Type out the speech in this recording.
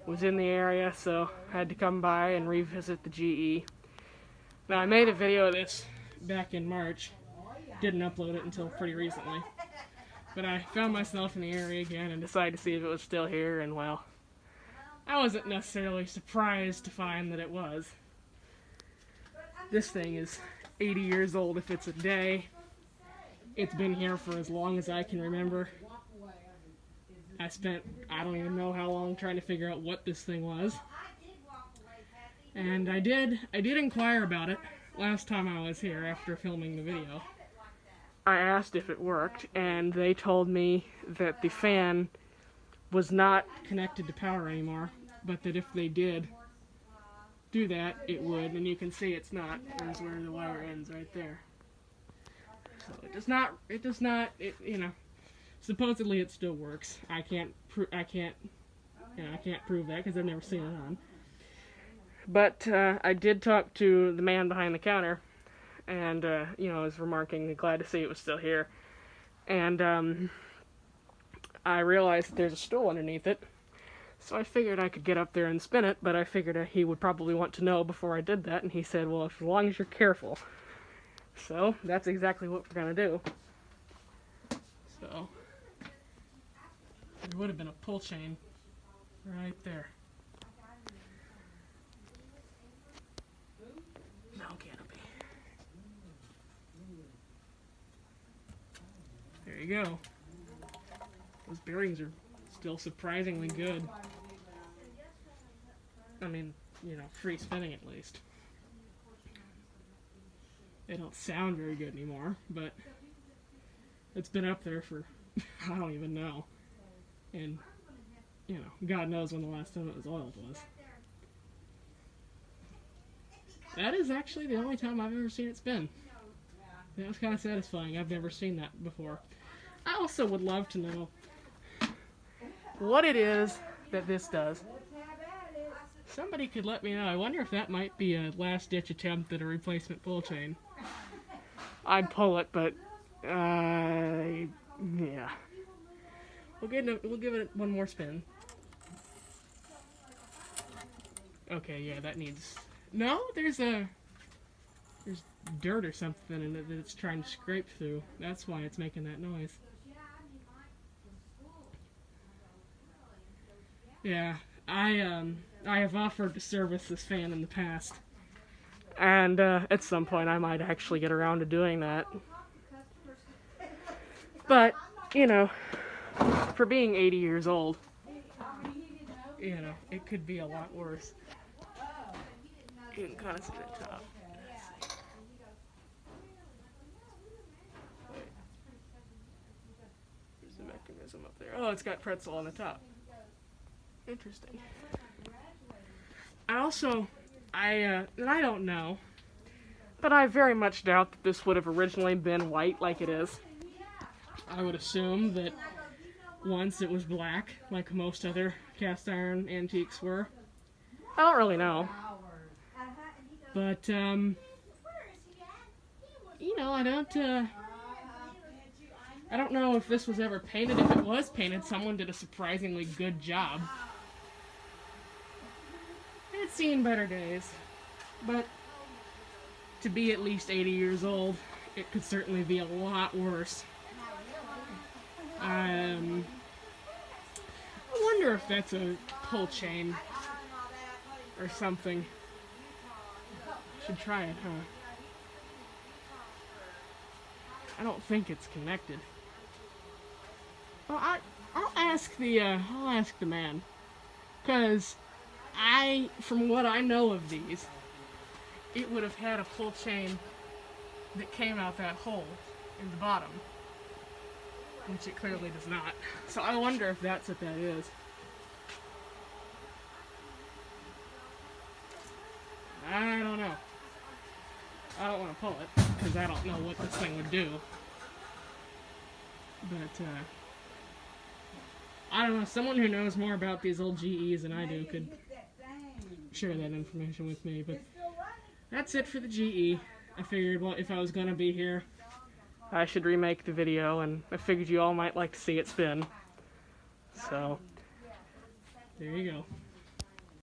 was in the area, so I had to come by and revisit the GE. Now, I made a video of this back in March. Didn't upload it until pretty recently. But I found myself in the area again and decided to see if it was still here, and well, I wasn't necessarily surprised to find that it was. This thing is 80 years old if it's a day. It's been here for as long as I can remember. I spent, I don't even know how long trying to figure out what this thing was. And I did inquire about it last time I was here after filming the video. I asked if it worked, and they told me that the fan was not connected to power anymore, but that if they did do that, it would, and you can see it's not. There's where the wire ends right there. So it does not, you know, supposedly it still works. I can't prove that because I've never seen it on. But I did talk to the man behind the counter, and you know, I was remarking, glad to see it was still here. And I realized that there's a stool underneath it, so I figured I could get up there and spin it, but I figured he would probably want to know before I did that, and he said, well, as long as you're careful. So that's exactly what we're going to do. So there would have been a pull chain right there. No canopy. There you go. Those bearings are still surprisingly good. I mean, you know, free spinning at least. They don't sound very good anymore, but it's been up there for, I don't even know. And, you know, God knows when the last time it was oiled was. That is actually the only time I've ever seen it spin. That was kind of satisfying. I've never seen that before. I also would love to know what it is that this does. Somebody could let me know. I wonder if that might be a last-ditch attempt at a replacement pull chain. I'd pull it, but yeah. We'll give it one more spin. Okay, yeah, that needs. No, there's dirt or something in it that it's trying to scrape through. That's why it's making that noise. Yeah, I have offered to service this fan in the past, and at some point I might actually get around to doing that. But, you know, for being 80 years old, you know, it could be a lot worse. You can kind of see the top. There's the mechanism up there. Oh, it's got pretzel on the top. Interesting. I don't know, but I very much doubt that this would have originally been white like it is. I would assume that once it was black, like most other cast iron antiques were. I don't really know. But, you know, I don't know if this was ever painted. If it was painted, someone did a surprisingly good job. It's seen better days, but to be at least 80 years old, it could certainly be a lot worse. I wonder if that's a pull chain or something. Should try it, huh? I don't think it's connected. Well, I'll ask the man, because from what I know of these, it would have had a pull chain that came out that hole in the bottom, which it clearly does not. So I wonder if that's what that is. I don't know. I don't want to pull it, because I don't know what this thing would do. But, I don't know, someone who knows more about these old GEs than I do could share that information with me. But that's it for the GE. I figured, well, if I was going to be here, I should remake the video, and I figured you all might like to see it spin. So, there you go.